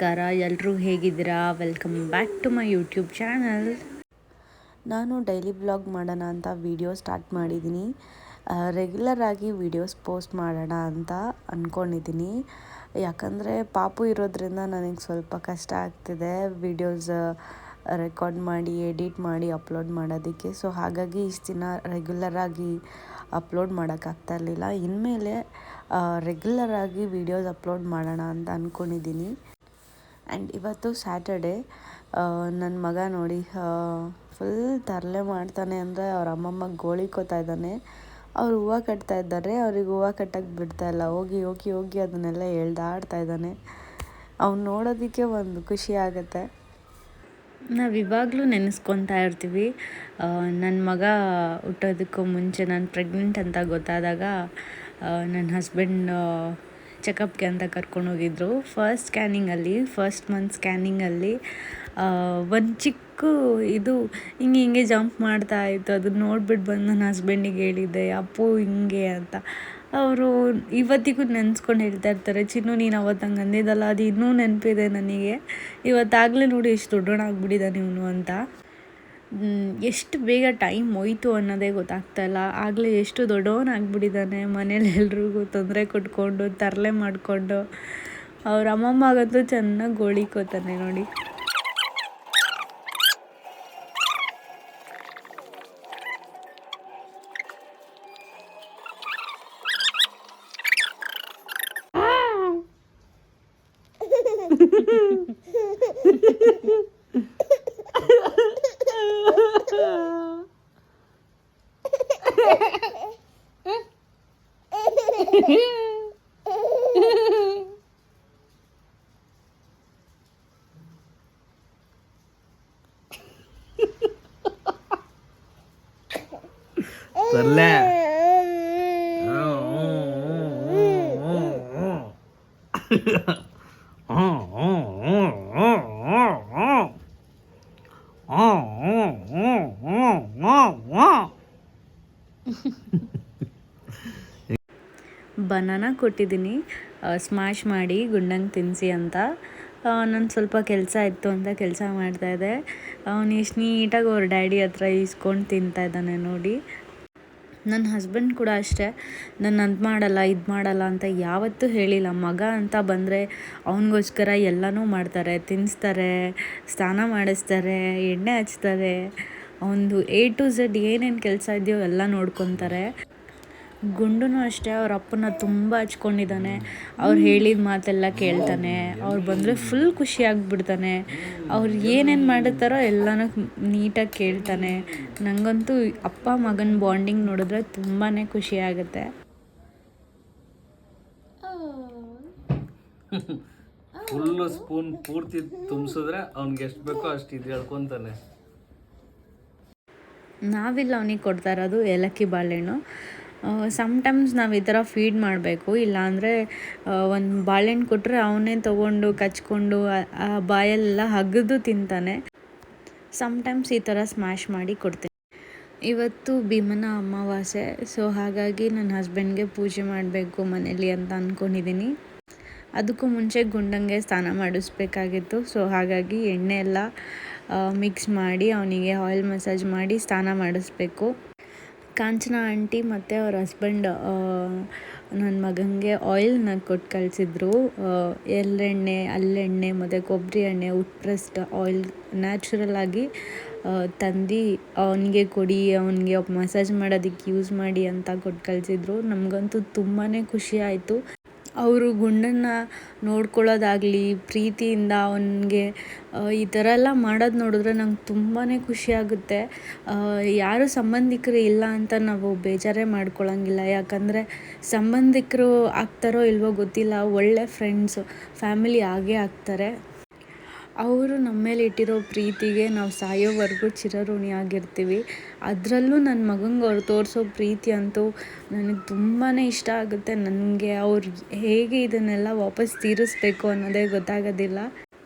ನಮಸ್ಕಾರ, ಎಲ್ಲರೂ ಹೇಗಿದ್ದೀರಾ? Welcome back to my YouTube channel. ನಾನು ಡೈಲಿ ಬ್ಲಾಗ್ ಮಾಡೋಣ ಅಂತ ವಿಡಿಯೋ ಸ್ಟಾರ್ಟ್ ಮಾಡಿದ್ದೀನಿ. ರೆಗ್ಯುಲರ್ ಆಗಿ ವಿಡಿಯೋಸ್ ಪೋಸ್ಟ್ ಮಾಡೋಣ ಅಂತ ಅಂದ್ಕೊಂಡಿದ್ದೀನಿ. ಯಾಕಂದರೆ ಪಾಪು ಇರೋದ್ರಿಂದ ನನಗೆ ಸ್ವಲ್ಪ ಕಷ್ಟ ಆಗ್ತಿದೆ ವಿಡಿಯೋಸ್ ರೆಕಾರ್ಡ್ ಮಾಡಿ ಎಡಿಟ್ ಮಾಡಿ ಅಪ್ಲೋಡ್ ಮಾಡೋದಕ್ಕೆ. ಸೊ ಹಾಗಾಗಿ ಇಷ್ಟು ದಿನ ರೆಗ್ಯುಲರಾಗಿ ಅಪ್ಲೋಡ್ ಮಾಡೋಕ್ಕಾಗ್ತಾ ಇರಲಿಲ್ಲ. ಇನ್ಮೇಲೆ ರೆಗ್ಯುಲರಾಗಿ ವೀಡಿಯೋಸ್ ಅಪ್ಲೋಡ್ ಮಾಡೋಣ ಅಂತ ಅಂದ್ಕೊಂಡಿದ್ದೀನಿ. ಆ್ಯಂಡ್ ಇವತ್ತು ಸ್ಯಾಟರ್ಡೇ. ನನ್ನ ಮಗ ನೋಡಿ ಫುಲ್ ತರಲೆ ಮಾಡ್ತಾನೆ. ಅಂದರೆ ಅವ್ರ ಅಮ್ಮಮ್ಮ ಗೋಳಿಕೋತಾ ಇದ್ದಾನೆ. ಅವ್ರು ಹೂವು ಕಟ್ತಾ ಇದ್ದಾರೆ, ಅವ್ರಿಗೆ ಹೂವು ಕಟ್ಟಕ್ಕೆ ಬಿಡ್ತಾಯಿಲ್ಲ. ಹೋಗಿ ಹೋಗಿ ಹೋಗಿ ಅದನ್ನೆಲ್ಲ ಎಳ್ದಾಡ್ತಾ ಇದ್ದಾನೆ. ಅವ್ನು ನೋಡೋದಕ್ಕೆ ಒಂದು ಖುಷಿ ಆಗುತ್ತೆ. ನಾವು ಇವಾಗಲೂ ನೆನೆಸ್ಕೊತಾ ಇರ್ತೀವಿ. ನನ್ನ ಮಗ ಹುಟ್ಟೋದಕ್ಕೂ ಮುಂಚೆ ನಾನು ಪ್ರೆಗ್ನೆಂಟ್ ಅಂತ ಗೊತ್ತಾದಾಗ ನನ್ನ ಹಸ್ಬೆಂಡ್ ಚೆಕಪ್ಗೆ ಅಂತ ಕರ್ಕೊಂಡೋಗಿದ್ರು. ಫಸ್ಟ್ ಮಂತ್ ಸ್ಕ್ಯಾನಿಂಗಲ್ಲಿ ಒಂದು ಚಿಕ್ಕ ಇದು ಹಿಂಗೆ ಜಂಪ್ ಮಾಡ್ತಾ ಇತ್ತು. ಅದನ್ನ ನೋಡ್ಬಿಟ್ಟು ಬಂದು ನನ್ನ ಹಸ್ಬೆಂಡಿಗೆ ಹೇಳಿದ್ದೆ, ಅಪ್ಪು ಹಿಂಗೆ ಅಂತ. ಅವರು ಇವತ್ತಿಗೂ ನೆನೆಸ್ಕೊಂಡು ಹೇಳ್ತಾ ಇರ್ತಾರೆ, ಚಿನ್ನು ನೀನು ಅವತ್ತು ಹಂಗೆ ಅಂದಿದ್ದಲ್ಲ, ಅದು ಇನ್ನೂ ನೆನಪಿದೆ ನನಗೆ. ಇವತ್ತಾಗಲೇ ನೋಡಿ ಎಷ್ಟು ದೊಡ್ಡವನಾಗ್ಬಿಟ್ಟಿದ್ದಾನೆ ಇವನು ಅಂತ. ಎಷ್ಟು ಬೇಗ ಟೈಮ್ ಹೋಯ್ತು ಅನ್ನೋದೇ ಗೊತ್ತಾಗ್ತಾಯಿಲ್ಲ. ಆಗಲೇ ಎಷ್ಟು ದೊಡ್ಡವನಾಗ್ಬಿಟ್ಟಿದ್ದಾನೆ. ಮನೇಲಿ ಎಲ್ರಿಗೂ ತೊಂದರೆ ಕೊಟ್ಕೊಂಡು ತರಲೆ ಮಾಡಿಕೊಂಡು ಅವ್ರ ಅಮ್ಮಮ್ಮಗಂತೂ ಚೆನ್ನಾಗಿ ಗೋಳಿಕೋತಾನೆ ನೋಡಿ. ಬನಾನಾ ಕೊಟ್ಟಿದ್ದೀನಿ ಸ್ಮ್ಯಾಶ್ ಮಾಡಿ ಗುಂಡಂಗೆ ತಿನ್ನಿಸಿ ಅಂತ. ನಾನು ಸ್ವಲ್ಪ ಕೆಲಸ ಇತ್ತು ಅಂತ ಕೆಲಸ ಮಾಡ್ತಾಯಿದ್ದೆ. ಅವನು ಎಷ್ಟು ನೀಟಾಗಿ ಅವ್ರ ಡ್ಯಾಡಿ ಹತ್ರ ಇಸ್ಕೊಂಡು ತಿಂತಾ ಇದ್ದಾನೆ ನೋಡಿ. ನನ್ನ ಹಸ್ಬೆಂಡ್ ಕೂಡ ಅಷ್ಟೇ, ನಾನು ಅದು ಮಾಡಲ್ಲ ಇದು ಮಾಡಲ್ಲ ಅಂತ ಯಾವತ್ತೂ ಹೇಳಿಲ್ಲ. ಮಗ ಅಂತ ಬಂದರೆ ಅವನಿಗೋಸ್ಕರ ಎಲ್ಲನೂ ಮಾಡ್ತಾರೆ, ತಿನ್ನಿಸ್ತಾರೆ, ಸ್ನಾನ ಮಾಡಿಸ್ತಾರೆ, ಎಣ್ಣೆ ಹಚ್ತಾರೆ. ಒಂದು A to Z ಏನೇನು ಕೆಲಸ ಇದೆಯೋ ಎಲ್ಲ ನೋಡ್ಕೊತಾರೆ. ಗುಂಡು ಅಷ್ಟೇ, ಅವ್ರ ಅಪ್ಪನ ತುಂಬ ಹಚ್ಕೊಂಡಿದ್ದಾನೆ. ಅವ್ರು ಹೇಳಿದ ಮಾತೆಲ್ಲ ಕೇಳ್ತಾನೆ. ಅವ್ರು ಬಂದರೆ ಫುಲ್ ಖುಷಿಯಾಗಿಬಿಡ್ತಾನೆ. ಅವ್ರು ಏನೇನು ಮಾಡುತ್ತಾರೋ ಎಲ್ಲನೂ ನೀಟಾಗಿ ಕೇಳ್ತಾನೆ. ನನಗಂತೂ ಅಪ್ಪ ಮಗನ ಬಾಂಡಿಂಗ್ ನೋಡಿದ್ರೆ ತುಂಬಾ ಖುಷಿಯಾಗುತ್ತೆ. ಫುಲ್ಲು ಸ್ಪೂನ್ ಪೂರ್ತಿ ತುಂಬಿಸಿದ್ರೆ ಅವ್ನಿಗೆ ಎಷ್ಟು ಬೇಕೋ ಅಷ್ಟು ಇದು ಹೇಳ್ಕೊತಾನೆ. ನಾವಿಲ್ಲ ಅವನಿಗೆ ಕೊಡ್ತಾ ಇರೋದು ಏಲಕ್ಕಿ ಬಾಳೆಹಣ್ಣು. ಸಮ್ಟೈಮ್ಸ್ ನಾವು ಈ ಥರ ಫೀಡ್ ಮಾಡಬೇಕು. ಇಲ್ಲಾಂದರೆ ಒಂದು ಬಾಳೆಹಣ್ಣು ಕೊಟ್ಟರೆ ಅವನೇ ತೊಗೊಂಡು ಕಚ್ಕೊಂಡು ಆ ಬಾಯಲ್ಲೆಲ್ಲ ಹಗ್ದು ತಿಂತಾನೆ. ಸಮ್ಟೈಮ್ಸ್ ಈ ಥರ ಸ್ಮ್ಯಾಶ್ ಮಾಡಿ ಕೊಡ್ತೀನಿ. ಇವತ್ತು ಭೀಮನ ಅಮಾವಾಸ್ಯೆ. ಸೊ ಹಾಗಾಗಿ ನನ್ನ ಹಸ್ಬೆಂಡ್ಗೆ ಪೂಜೆ ಮಾಡಬೇಕು ಮನೇಲಿ ಅಂತ ಅಂದ್ಕೊಂಡಿದ್ದೀನಿ. ಅದಕ್ಕೂ ಮುಂಚೆ ಗುಂಡಂಗೆ ಸ್ನಾನ ಮಾಡಿಸ್ಬೇಕಾಗಿತ್ತು. ಸೊ ಹಾಗಾಗಿ ಎಣ್ಣೆ ಎಲ್ಲ ಮಿಕ್ಸ್ ಮಾಡಿ ಅವನಿಗೆ ಆಯಿಲ್ ಮಸಾಜ್ ಮಾಡಿ ಸ್ನಾನ ಮಾಡಿಸ್ಬೇಕು. ಕಾಂಚನ ಆಂಟಿ ಮತ್ತು ಅವ್ರ ಹಸ್ಬೆಂಡ್ ನನ್ನ ಮಗನಿಗೆ ಆಯಿಲ್ನ ಕೊಟ್ಟು ಕಳಿಸಿದ್ರು. ಎಳ್ಳೆಣ್ಣೆ, ಹಲ್ಲೆಣ್ಣೆ ಮತ್ತು ಕೊಬ್ಬರಿ ಎಣ್ಣೆ, ಉಟ್ಪ್ರೆಸ್ಡ್ ಆಯಿಲ್ ನ್ಯಾಚುರಲಾಗಿ ತಂದು ಅವನಿಗೆ ಕೊಡಿ, ಅವನಿಗೆ ಮಸಾಜ್ ಮಾಡೋದಕ್ಕೆ ಯೂಸ್ ಮಾಡಿ ಅಂತ ಕೊಟ್ಟು ಕಳಿಸಿದ್ರು. ನಮಗಂತೂ ತುಂಬಾ ಖುಷಿ ಆಯಿತು. ಅವರು ಗುಂಡನ್ನ ನೋಡ್ಕೊಳ್ಳೋದಾಗಲಿ, ಪ್ರೀತಿಯಿಂದ ಅವನಿಗೆ ಈ ಥರ ಎಲ್ಲ ಮಾಡೋದು ನೋಡಿದ್ರೆ ನಂಗೆ ತುಂಬಾ ಖುಷಿಯಾಗುತ್ತೆ. ಯಾರು ಸಂಬಂಧಿಕರು ಇಲ್ಲ ಅಂತ ನಾವು ಬೇಜಾರೇ ಮಾಡ್ಕೊಳ್ಳೋಂಗಿಲ್ಲ. ಯಾಕಂದರೆ ಸಂಬಂಧಿಕರು ಆಗ್ತಾರೋ ಇಲ್ವೋ ಗೊತ್ತಿಲ್ಲ, ಒಳ್ಳೆ ಫ್ರೆಂಡ್ಸು, ಫ್ಯಾಮಿಲಿ ಆಗೇ ಆಗ್ತಾರೆ. ಅವರು ನಮ್ಮ ಮೇಲೆ ಇಟ್ಟಿರೋ ಪ್ರೀತಿಗೆ ನಾವು ಸಾಯೋವರೆಗೂ ಚಿರಋಣಿಯಾಗಿರ್ತೀವಿ. ಅದರಲ್ಲೂ ನನ್ನ ಮಗಂಗೆ ಅವ್ರು ತೋರಿಸೋ ಪ್ರೀತಿ ಅಂತೂ ನನಗೆ ತುಂಬಾ ಇಷ್ಟ ಆಗುತ್ತೆ. ನನಗೆ ಅವ್ರು ಹೇಗೆ ಇದನ್ನೆಲ್ಲ ವಾಪಸ್ ತೀರಿಸ್ಬೇಕು ಅನ್ನೋದೇ ಗೊತ್ತಾಗೋದಿಲ್ಲ.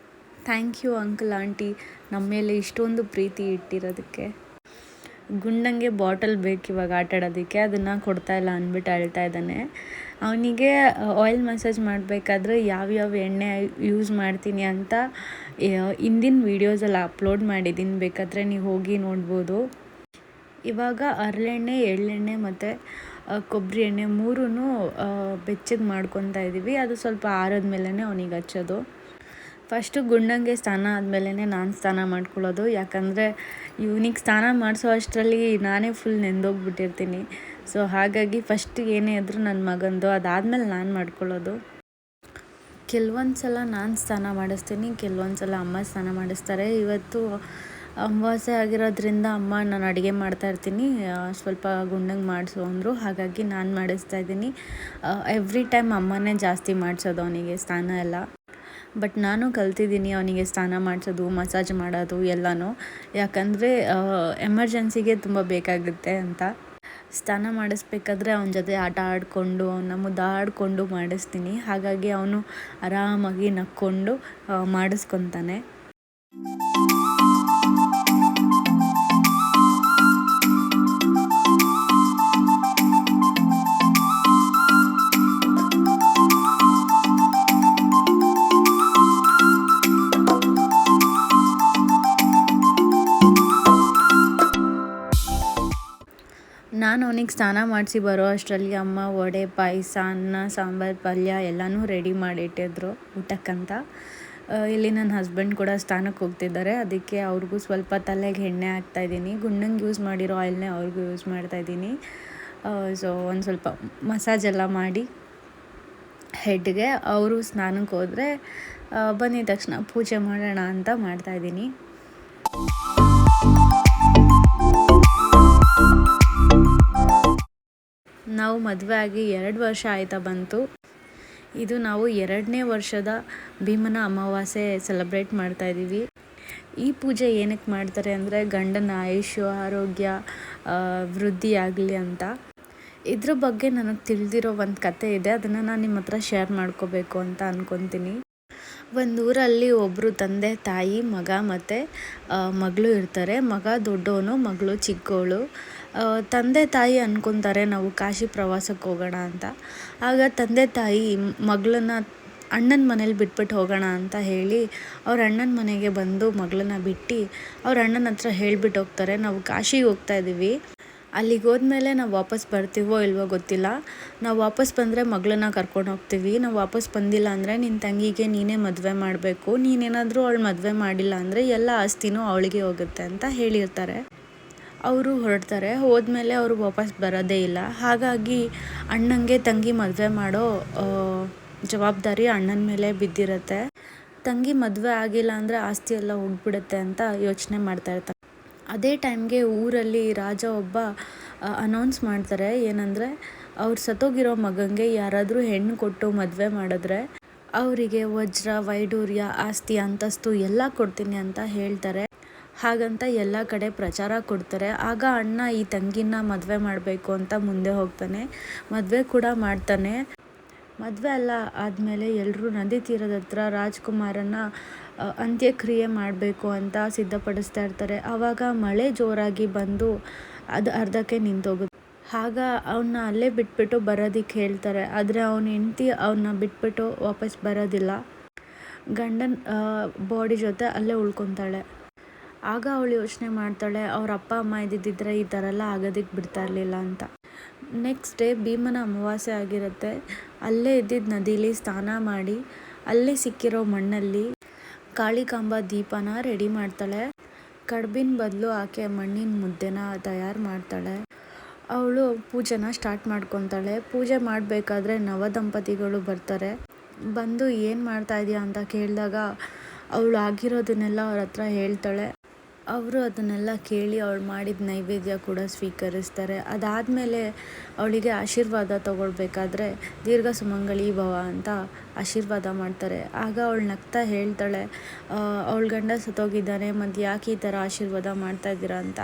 ಥ್ಯಾಂಕ್ ಯು ಅಂಕಲ್ ಆಂಟಿ ನಮ್ಮ ಮೇಲೆ ಇಷ್ಟೊಂದು ಪ್ರೀತಿ ಇಟ್ಟಿರೋದಕ್ಕೆ. ಗುಂಡಂಗೆ ಬಾಟಲ್ ಬೇಕು ಇವಾಗ ಆಟಾಡೋದಕ್ಕೆ, ಅದನ್ನು ಕೊಡ್ತಾಯಿಲ್ಲ ಅಂದ್ಬಿಟ್ಟು ಅಳ್ತಾ ಇದ್ದಾನೆ. ಅವನಿಗೆ ಆಯಿಲ್ ಮಸಾಜ್ ಮಾಡಬೇಕಾದ್ರೆ ಯಾವ್ಯಾವ ಎಣ್ಣೆ ಯೂಸ್ ಮಾಡ್ತೀನಿ ಅಂತ ಹಿಂದಿನ ವೀಡಿಯೋಸಲ್ಲಿ ಅಪ್ಲೋಡ್ ಮಾಡಿದ್ದೀನಿ, ಬೇಕಾದರೆ ನೀವು ಹೋಗಿ ನೋಡ್ಬೋದು. ಇವಾಗ ಹರಳೆಣ್ಣೆ, ಎಳ್ಳೆಣ್ಣೆ ಮತ್ತು ಕೊಬ್ಬರಿ ಎಣ್ಣೆ ಮೂರೂ ಬೆಚ್ಚಗೆ ಮಾಡ್ಕೊತಾ ಇದ್ದೀವಿ. ಅದು ಸ್ವಲ್ಪ ಆರಿದ ಮೇಲೇ ಅವನಿಗೆ ಹಚ್ಚೋದು. ಫಸ್ಟು ಗುಂಡಂಗೆ ಸ್ನಾನ ಆದಮೇಲೆ ನಾನು ಸ್ನಾನ ಮಾಡ್ಕೊಳ್ಳೋದು, ಯಾಕಂದರೆ ಇವನಿಗೆ ಸ್ನಾನ ಮಾಡಿಸೋ ಅಷ್ಟರಲ್ಲಿ ನಾನೇ ಫುಲ್ ನೆಂದೋಗ್ಬಿಟ್ಟಿರ್ತೀನಿ. ಸೊ ಹಾಗಾಗಿ ಫಸ್ಟ್ ಏನೇ ಇದ್ದರೂ ನನ್ನ ಮಗಂದು, ಅದಾದಮೇಲೆ ನಾನು ಮಾಡ್ಕೊಳ್ಳೋದು. ಕೆಲವೊಂದು ಸಲ ನಾನು ಸ್ನಾನ ಮಾಡಿಸ್ತೀನಿ, ಕೆಲವೊಂದು ಸಲ ಅಮ್ಮ ಸ್ನಾನ ಮಾಡಿಸ್ತಾರೆ. ಇವತ್ತು ಅಮಾವಾಸ್ಯೆ ಆಗಿರೋದ್ರಿಂದ ಅಮ್ಮ ನಾನು ಅಡುಗೆ ಮಾಡ್ತಾಯಿರ್ತೀನಿ, ಸ್ವಲ್ಪ ಗುಂಡಂಗೆ ಮಾಡಿಸು ಅಂದರು, ಹಾಗಾಗಿ ನಾನು ಮಾಡಿಸ್ತಾ ಇದ್ದೀನಿ. ಎವ್ರಿ ಟೈಮ್ ಅಮ್ಮನೇ ಜಾಸ್ತಿ ಮಾಡಿಸೋದು ಅವನಿಗೆ ಸ್ನಾನ ಎಲ್ಲ. ಬಟ್ ನಾನು ಕಲ್ತಿದ್ದೀನಿ ಅವನಿಗೆ ಸ್ನಾನ ಮಾಡಿಸೋದು, ಮಸಾಜ್ ಮಾಡೋದು ಎಲ್ಲನೂ, ಯಾಕಂದರೆ ಎಮರ್ಜೆನ್ಸಿಗೆ ತುಂಬ ಬೇಕಾಗುತ್ತೆ ಅಂತ. ಸ್ನಾನ ಮಾಡಿಸ್ಬೇಕಾದ್ರೆ ಅವನ ಜೊತೆ ಆಟ ಆಡಿಕೊಂಡು ಅವನ್ನ ಮುದ್ದಾಡಿಕೊಂಡು ಮಾಡಿಸ್ತೀನಿ. ಹಾಗಾಗಿ ಅವನು ಆರಾಮಾಗಿ ನಕ್ಕೊಂಡು ಮಾಡಿಸ್ಕೊತಾನೆ. ನಾನು ಅವನಿಗೆ ಸ್ನಾನ ಮಾಡಿಸಿ ಬರೋ ಅಷ್ಟರಲ್ಲಿ ಅಮ್ಮ ವಡೆ, ಪಾಯಸ, ಅನ್ನ, ಸಾಂಬಾರು, ಪಲ್ಯ ಎಲ್ಲನೂ ರೆಡಿ ಮಾಡಿಟ್ಟಿದ್ರು ಊಟಕ್ಕಂತ. ಇಲ್ಲಿ ನನ್ನ ಹಸ್ಬೆಂಡ್ ಕೂಡ ಸ್ನಾನಕ್ಕೆ ಹೋಗ್ತಿದ್ದಾರೆ, ಅದಕ್ಕೆ ಅವ್ರಿಗೂ ಸ್ವಲ್ಪ ತಲೆಗೆ ಎಣ್ಣೆ ಹಾಕ್ತಾಯಿದ್ದೀನಿ. ಗುಂಡಂಗೆ ಯೂಸ್ ಮಾಡಿರೋ ಆಯಿಲ್ನೇ ಅವ್ರಿಗೂ ಯೂಸ್ ಮಾಡ್ತಾಯಿದ್ದೀನಿ. ಸೊ ಒಂದು ಸ್ವಲ್ಪ ಮಸಾಜ್ ಎಲ್ಲ ಮಾಡಿ ಹೆಡ್ಗೆ ಅವರು ಸ್ನಾನಕ್ಕೆ ಹೋದರೆ ಬಂದಿದ ತಕ್ಷಣ ಪೂಜೆ ಮಾಡೋಣ ಅಂತ ಮಾಡ್ತಾಯಿದ್ದೀನಿ. ನಾವು ಮದುವೆ ಆಗಿ 2 ವರ್ಷ ಆಯ್ತಾ ಬಂತು. ಇದು ನಾವು 2ನೇ ವರ್ಷದ ಭೀಮನ ಅಮಾವಾಸ್ಯೆ ಸೆಲೆಬ್ರೇಟ್ ಮಾಡ್ತಾಯಿದ್ದೀವಿ. ಈ ಪೂಜೆ ಏನಕ್ಕೆ ಮಾಡ್ತಾರೆ ಅಂದರೆ ಗಂಡನ ಆಯುಷ್ಯ, ಆರೋಗ್ಯ ವೃದ್ಧಿ ಆಗಲಿ ಅಂತ. ಇದ್ರ ಬಗ್ಗೆ ನನಗೆ ತಿಳಿದಿರೋ ಒಂದು ಕತೆ ಇದೆ, ಅದನ್ನು ನಾನು ನಿಮ್ಮ ಹತ್ರ ಶೇರ್ ಮಾಡ್ಕೋಬೇಕು ಅಂತ ಅಂದ್ಕೊತೀನಿ. ಒಂದು ಊರಲ್ಲಿ ಒಬ್ಬರು ತಂದೆ, ತಾಯಿ, ಮಗ ಮತ್ತು ಮಗಳು ಇರ್ತಾರೆ. ಮಗ ದೊಡ್ಡವನು, ಮಗಳು ಚಿಕ್ಕವಳು. ತಂದೆ ತಾಯಿ ಅಂದ್ಕೊತಾರೆ ನಾವು ಕಾಶಿ ಪ್ರವಾಸಕ್ಕೆ ಹೋಗೋಣ ಅಂತ. ಆಗ ತಂದೆ ತಾಯಿ ಮಗಳನ್ನ ಅಣ್ಣನ ಮನೇಲಿ ಬಿಟ್ಬಿಟ್ಟು ಹೋಗೋಣ ಅಂತ ಹೇಳಿ ಅವ್ರ ಅಣ್ಣನ ಮನೆಗೆ ಬಂದು ಮಗಳನ್ನ ಬಿಟ್ಟು ಅವ್ರ ಅಣ್ಣನ ಹತ್ರ ಹೇಳಿಬಿಟ್ಟು ಹೋಗ್ತಾರೆ, ನಾವು ಕಾಶಿಗೆ ಹೋಗ್ತಾಯಿದ್ದೀವಿ, ಅಲ್ಲಿಗೆ ಹೋದ್ಮೇಲೆ ನಾವು ವಾಪಸ್ ಬರ್ತೀವೋ ಇಲ್ವೋ ಗೊತ್ತಿಲ್ಲ, ನಾವು ವಾಪಸ್ ಬಂದರೆ ಮಗಳನ್ನ ಕರ್ಕೊಂಡು ಹೋಗ್ತೀವಿ, ನಾವು ವಾಪಸ್ ಬಂದಿಲ್ಲ ಅಂದರೆ ನಿನ್ನ ತಂಗಿಗೆ ನೀನೇ ಮದುವೆ ಮಾಡಬೇಕು, ನೀನೇನಾದರೂ ಅವಳು ಮದುವೆ ಮಾಡಿಲ್ಲ ಅಂದರೆ ಎಲ್ಲ ಆಸ್ತಿನೂ ಅವಳಿಗೆ ಹೋಗುತ್ತೆ ಅಂತ ಹೇಳಿರ್ತಾರೆ. ಅವರು ಹೊರಡ್ತಾರೆ. ಹೋದ್ಮೇಲೆ ಅವರು ವಾಪಸ್ ಬರೋದೇ ಇಲ್ಲ. ಹಾಗಾಗಿ ಅಣ್ಣಂಗೆ ತಂಗಿ ಮದುವೆ ಮಾಡೋ ಜವಾಬ್ದಾರಿ ಅಣ್ಣನ ಮೇಲೆ ಬಿದ್ದಿರುತ್ತೆ. ತಂಗಿ ಮದುವೆ ಆಗಿಲ್ಲ ಅಂದರೆ ಆಸ್ತಿ ಎಲ್ಲ ಹೋಗ್ಬಿಡುತ್ತೆ ಅಂತ ಯೋಚನೆ ಮಾಡ್ತಾಯಿರ್ತಾರೆ. ಅದೇ ಟೈಮ್ಗೆ ಊರಲ್ಲಿ ರಾಜ ಒಬ್ಬ ಅನೌನ್ಸ್ ಮಾಡ್ತಾರೆ, ಏನಂದರೆ ಅವ್ರು ಸತ್ತೋಗಿರೋ ಮಗನಿಗೆ ಯಾರಾದರೂ ಹೆಣ್ಣು ಕೊಟ್ಟು ಮದುವೆ ಮಾಡಿದ್ರೆ ಅವರಿಗೆ ವಜ್ರ, ವೈಡೂರ್ಯ, ಆಸ್ತಿ, ಅಂತಸ್ತು ಎಲ್ಲ ಕೊಡ್ತೀನಿ ಅಂತ ಹೇಳ್ತಾರೆ. ಹಾಗಂತ ಎಲ್ಲ ಕಡೆ ಪ್ರಚಾರ ಕೊಡ್ತಾರೆ. ಆಗ ಅಣ್ಣ ಈ ತಂಗಿನ ಮದುವೆ ಮಾಡಬೇಕು ಅಂತ ಮುಂದೆ ಹೋಗ್ತಾನೆ, ಮದುವೆ ಕೂಡ ಮಾಡ್ತಾನೆ. ಮದುವೆ ಎಲ್ಲ ಆದಮೇಲೆ ಎಲ್ಲರೂ ನದಿ ತೀರದ ಹತ್ರ ರಾಜ್ಕುಮಾರನ ಅಂತ್ಯಕ್ರಿಯೆ ಮಾಡಬೇಕು ಅಂತ ಸಿದ್ಧಪಡಿಸ್ತಾ ಇರ್ತಾರೆ. ಆವಾಗ ಮಳೆ ಜೋರಾಗಿ ಬಂದು ಅದು ಅರ್ಧಕ್ಕೆ ನಿಂತೋಗುತ್ತೆ. ಆಗ ಅವನ್ನ ಅಲ್ಲೇ ಬಿಟ್ಬಿಟ್ಟು ಬರೋದಕ್ಕೆ ಹೇಳ್ತಾರೆ. ಆದರೆ ಅವನ ಹೆಂಡತಿ ಅವನ್ನ ಬಿಟ್ಬಿಟ್ಟು ವಾಪಸ್ ಬರೋದಿಲ್ಲ, ಗಂಡನ ಬಾಡಿ ಜೊತೆ ಅಲ್ಲೇ ಉಳ್ಕೊತಾಳೆ. ಆಗ ಅವಳು ಯೋಚನೆ ಮಾಡ್ತಾಳೆ, ಅವ್ರ ಅಪ್ಪ ಅಮ್ಮ ಇದ್ದಿದ್ದರೆ ಈ ಥರ ಎಲ್ಲ ಆಗೋದಕ್ಕೆ ಬಿಡ್ತಾ ಇರಲಿಲ್ಲ ಅಂತ. ನೆಕ್ಸ್ಟ್ ಡೇ ಭೀಮನ ಅಮಾವಾಸ್ಯೆ ಆಗಿರುತ್ತೆ. ಅಲ್ಲೇ ಇದ್ದಿದ್ದ ನದಿಲಿ ಸ್ನಾನ ಮಾಡಿ ಅಲ್ಲೇ ಸಿಕ್ಕಿರೋ ಮಣ್ಣಲ್ಲಿ ಕಾಳಿಕಾಂಬ ದೀಪನ ರೆಡಿ ಮಾಡ್ತಾಳೆ. ಕಡ್ಬಿನ ಬದಲು ಆಕೆ ಮಣ್ಣಿನ ಮುದ್ದೆನ ತಯಾರು ಮಾಡ್ತಾಳೆ. ಅವಳು ಪೂಜೆನ ಸ್ಟಾರ್ಟ್ ಮಾಡ್ಕೊತಾಳೆ. ಪೂಜೆ ಮಾಡಬೇಕಾದ್ರೆ ನವದಂಪತಿಗಳು ಬರ್ತಾರೆ. ಬಂದು ಏನು ಮಾಡ್ತಾ ಇದೆಯಾ ಅಂತ ಕೇಳಿದಾಗ ಅವಳು ಆಗಿರೋದನ್ನೆಲ್ಲ ಅವ್ರ ಹತ್ರ ಹೇಳ್ತಾಳೆ. ಅವರು ಅದನ್ನೆಲ್ಲ ಕೇಳಿ ಅವಳು ಮಾಡಿದ ನೈವೇದ್ಯ ಕೂಡ ಸ್ವೀಕರಿಸ್ತಾರೆ. ಅದಾದಮೇಲೆ ಅವಳಿಗೆ ಆಶೀರ್ವಾದ ತಗೊಳ್ಬೇಕಾದ್ರೆ ದೀರ್ಘ ಸುಮಂಗಲಿ ಭವ ಅಂತ ಆಶೀರ್ವಾದ ಮಾಡ್ತಾರೆ. ಆಗ ಅವಳು ನಗ್ತಾ ಹೇಳ್ತಾಳೆ, ಅವಳ ಗಂಡ ಸತ್ತೋಗಿದ್ದಾನೆ, ಮತ್ತು ಯಾಕೆ ಈ ಥರ ಆಶೀರ್ವಾದ ಮಾಡ್ತಾ ಇದ್ದೀರಾ ಅಂತ.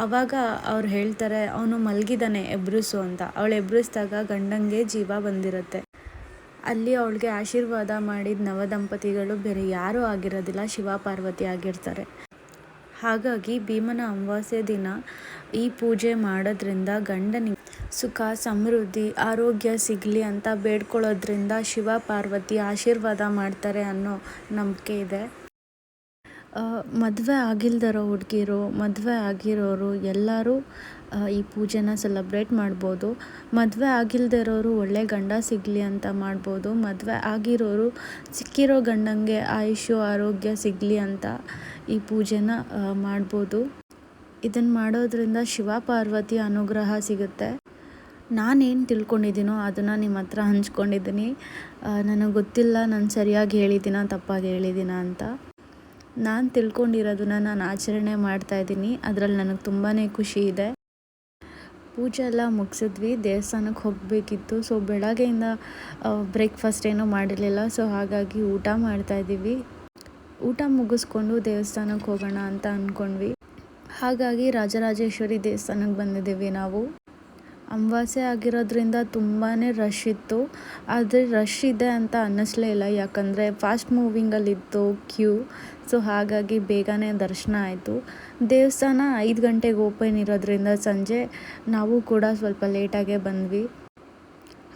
ಆವಾಗ ಅವ್ರು ಹೇಳ್ತಾರೆ, ಅವನು ಮಲಗಿದ್ದಾನೆ, ಎಬ್ರಿಸು ಅಂತ. ಅವಳು ಎಬ್ರಿಸಿದಾಗ ಗಂಡಂಗೆ ಜೀವ ಬಂದಿರುತ್ತೆ. ಅಲ್ಲಿ ಅವಳಿಗೆ ಆಶೀರ್ವಾದ ಮಾಡಿದ ನವದಂಪತಿಗಳು ಬೇರೆ ಯಾರೂ ಆಗಿರೋದಿಲ್ಲ, ಶಿವ ಪಾರ್ವತಿ ಆಗಿರ್ತಾರೆ. ಹಾಗಾಗಿ ಭೀಮನ ಅಮಾವಾಸ್ಯೆ ದಿನ ಈ ಪೂಜೆ ಮಾಡೋದ್ರಿಂದ ಸುಖ ಸಮೃದ್ಧಿ ಆರೋಗ್ಯ ಸಿಗಲಿ ಅಂತ ಬೇಡ್ಕೊಳ್ಳೋದ್ರಿಂದ ಶಿವ ಪಾರ್ವತಿ ಆಶೀರ್ವಾದ ಮಾಡ್ತಾರೆ ಅನ್ನೋ ನಂಬಿಕೆ ಇದೆ. ಮದುವೆ ಆಗಿಲ್ದಿರೋ ಹುಡುಗಿರು, ಮದುವೆ ಆಗಿರೋರು ಎಲ್ಲರೂ ಈ ಪೂಜೆನ ಸೆಲೆಬ್ರೇಟ್ ಮಾಡ್ಬೋದು. ಮದುವೆ ಆಗಿಲ್ದಿರೋರು ಒಳ್ಳೆ ಗಂಡ ಸಿಗಲಿ ಅಂತ ಮಾಡ್ಬೋದು. ಮದುವೆ ಆಗಿರೋರು ಸಿಕ್ಕಿರೋ ಗಂಡಂಗೆ ಆಯುಷ್ಯ ಆರೋಗ್ಯ ಸಿಗಲಿ ಅಂತ ಈ ಪೂಜೆನ ಮಾಡ್ಬೋದು. ಇದನ್ನು ಮಾಡೋದ್ರಿಂದ ಶಿವ ಪಾರ್ವತಿ ಅನುಗ್ರಹ ಸಿಗುತ್ತೆ. ನಾನೇನು ತಿಳ್ಕೊಂಡಿದ್ದೀನೋ ಅದನ್ನು ನಿಮ್ಮ ಹತ್ರ ಹಂಚ್ಕೊಂಡಿದ್ದೀನಿ. ನನಗೆ ಗೊತ್ತಿಲ್ಲ ನಾನು ಸರಿಯಾಗಿ ಹೇಳಿದ್ದೀನ ತಪ್ಪಾಗಿ ಹೇಳಿದ್ದೀನ ಅಂತ. ನಾನು ತಿಳ್ಕೊಂಡಿರೋದನ್ನ ನಾನು ಆಚರಣೆ ಮಾಡ್ತಾಯಿದ್ದೀನಿ. ಅದರಲ್ಲಿ ನನಗೆ ತುಂಬಾ ಖುಷಿ ಇದೆ. ಪೂಜೆ ಎಲ್ಲ ಮುಗಿಸಿದ್ವಿ, ದೇವಸ್ಥಾನಕ್ಕೆ ಹೋಗಬೇಕಿತ್ತು. ಸೊ ಬೆಳಗ್ಗೆಯಿಂದ ಬ್ರೇಕ್ಫಾಸ್ಟ್ ಏನೂ ಮಾಡಿರಲಿಲ್ಲ. ಸೊ ಹಾಗಾಗಿ ಊಟ ಮಾಡ್ತಾಯಿದ್ದೀವಿ. ಊಟ ಮುಗಿಸ್ಕೊಂಡು ದೇವಸ್ಥಾನಕ್ಕೆ ಹೋಗೋಣ ಅಂತ ಅಂದ್ಕೊಂಡ್ವಿ. ಹಾಗಾಗಿ ರಾಜರಾಜೇಶ್ವರಿ ದೇವಸ್ಥಾನಕ್ಕೆ ಬಂದಿದ್ದೀವಿ ನಾವು. ಅಮಾವಾಸ್ಯೆ ಆಗಿರೋದ್ರಿಂದ ತುಂಬಾ ರಶ್ ಇತ್ತು. ಆದರೆ ರಶ್ ಇದೆ ಅಂತ ಅನ್ನಿಸ್ಲೇ ಇಲ್ಲ, ಯಾಕಂದರೆ ಫಾಸ್ಟ್ ಮೂವಿಂಗಲ್ಲಿತ್ತು ಕ್ಯೂ. ಸೊ ಹಾಗಾಗಿ ಬೇಗನೆ ದರ್ಶನ ಆಯಿತು. ದೇವಸ್ಥಾನ 5 ಗಂಟೆಗೆ ಓಪನ್ ಇರೋದ್ರಿಂದ ಸಂಜೆ ನಾವು ಕೂಡ ಸ್ವಲ್ಪ ಲೇಟಾಗೇ ಬಂದ್ವಿ.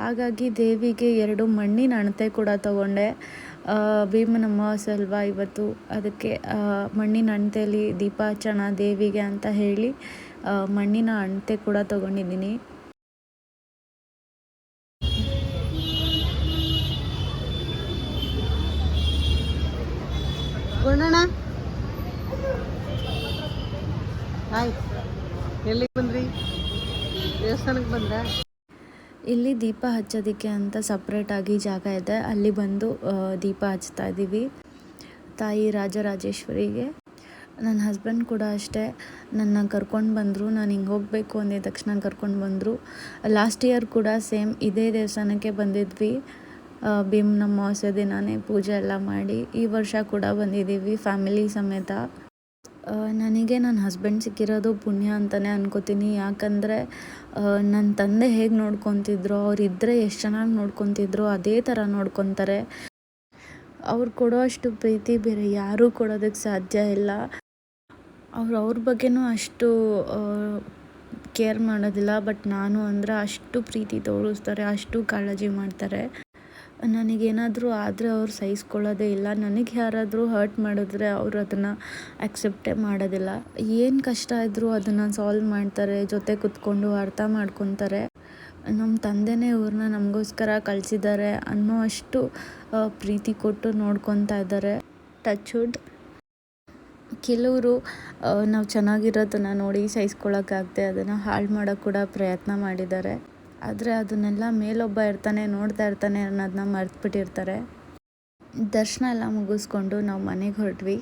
ಹಾಗಾಗಿ ದೇವಿಗೆ 2 ಮಣ್ಣಿನ ಹಣತೆ ಕೂಡ ತೊಗೊಂಡೆ. ಭೀಮನ ಅಮಾವಾಸ್ಯೆ ಅಲ್ವಾ ಇವತ್ತು, ಅದಕ್ಕೆ ಮಣ್ಣಿನ ಹಣತೆಯಲ್ಲಿ ದೀಪ ಹಚ್ಚೋಣ ದೇವಿಗೆ ಅಂತ ಹೇಳಿ ಮಣ್ಣಿನ ಹಣತೆ ಕೂಡ ತೊಗೊಂಡಿದ್ದೀನಿ. ಗುಣಣ್ಣ ಹಾಯ್, ಎಲ್ಲಿಗೆ ಬಂದ್ರಿ? ದೇವಸ್ಥಾನಕ್ಕೆ ಬಂದ್ರ? ಇಲ್ಲಿ ದೀಪ ಹಚ್ಚೋದಕ್ಕೆ ಅಂತ ಸಪ್ರೇಟಾಗಿ ಜಾಗ ಇದೆ, ಅಲ್ಲಿ ಬಂದು ದೀಪ ಹಚ್ತಾ ಇದ್ದೀವಿ ತಾಯಿ ರಾಜರಾಜೇಶ್ವರಿಗೆ. ನನ್ನ ಹಸ್ಬೆಂಡ್ ಕೂಡ ಅಷ್ಟೇ ನನ್ನ ಕರ್ಕೊಂಡು ಬಂದರು. ನಾನು ಹಿಂಗೆ ಹೋಗಬೇಕು ಅಂದಿದ ತಕ್ಷಣ ಕರ್ಕೊಂಡು ಬಂದರು. ಲಾಸ್ಟ್ ಇಯರ್ ಕೂಡ ಸೇಮ್ ಇದೇ ದೇವಸ್ಥಾನಕ್ಕೆ ಬಂದಿದ್ವಿ. ಭೀಮನ ಅಮಾವಾಸ್ಯೆ ದಿನವೇ ಪೂಜೆ ಎಲ್ಲ ಮಾಡಿ ಈ ವರ್ಷ ಕೂಡ ಬಂದಿದ್ದೀವಿ ಫ್ಯಾಮಿಲಿ ಸಮೇತ. ನನಗೆ ನನ್ನ ಹಸ್ಬೆಂಡ್ ಸಿಕ್ಕಿರೋದು ಪುಣ್ಯ ಅಂತಲೇ ಅನ್ಕೋತೀನಿ. ಯಾಕಂದರೆ ನನ್ನ ತಂದೆ ಹೇಗೆ ನೋಡ್ಕೊತಿದ್ರೋ, ಅವರಿದ್ದರೆ ಎಷ್ಟು ಚೆನ್ನಾಗಿ ನೋಡ್ಕೊತಿದ್ರೋ ಅದೇ ಥರ ನೋಡ್ಕೊತಾರೆ. ಅವ್ರು ಕೊಡೋ ಅಷ್ಟು ಪ್ರೀತಿ ಬೇರೆ ಯಾರೂ ಕೊಡೋದಕ್ಕೆ ಸಾಧ್ಯ ಇಲ್ಲ. ಅವ್ರ ಬಗ್ಗೆನೂ ಅಷ್ಟು ಕೇರ್ ಮಾಡೋದಿಲ್ಲ. ಬಟ್ ನಾನು ಅಂದರೆ ಅಷ್ಟು ಪ್ರೀತಿ ತೋರಿಸ್ತಾರೆ, ಅಷ್ಟು ಕಾಳಜಿ ಮಾಡ್ತಾರೆ. ನನಗೇನಾದರೂ ಆದರೆ ಅವ್ರು ಸಹಿಸ್ಕೊಳ್ಳೋದೇ ಇಲ್ಲ. ನನಗೆ ಯಾರಾದರೂ ಹರ್ಟ್ ಮಾಡಿದ್ರೆ ಅವರು ಅದನ್ನು ಆಕ್ಸೆಪ್ಟೇ ಮಾಡೋದಿಲ್ಲ. ಏನು ಕಷ್ಟ ಇದ್ದರೂ ಅದನ್ನು ಸಾಲ್ವ್ ಮಾಡ್ತಾರೆ, ಜೊತೆ ಕೂತ್ಕೊಂಡು ಅರ್ಥ ಮಾಡ್ಕೊತಾರೆ. ನಮ್ಮ ತಂದೆನೇ ಇವ್ರನ್ನ ನಮಗೋಸ್ಕರ ಕಳಿಸಿದ್ದಾರೆ ಅನ್ನೋ ಅಷ್ಟು ಪ್ರೀತಿ ಕೊಟ್ಟು ನೋಡ್ಕೊತಾ ಇದ್ದಾರೆ. Touch wood. ಕೆಲವರು ನಾವು ಚೆನ್ನಾಗಿರೋದನ್ನು ನೋಡಿ ಸಹಿಸ್ಕೊಳ್ಳೋಕ್ಕಾಗದೆ ಅದನ್ನು ಹಾಳು ಮಾಡೋಕ್ಕೆ ಕೂಡ ಪ್ರಯತ್ನ ಮಾಡಿದ್ದಾರೆ. ಆದರೆ ಅದನ್ನೆಲ್ಲ ಮೇಲೊಬ್ಬ ಇರ್ತಾನೆ, ನೋಡ್ತಾ ಇರ್ತಾನೆ ಅನ್ನೋದನ್ನ ಮರೆತುಬಿಟ್ಟಿರ್ತಾರೆ. ದರ್ಶನ ಎಲ್ಲ ಮುಗಿಸ್ಕೊಂಡು ನಾವು ಮನೆಗೆ ಹೊರಟ್ವಿ.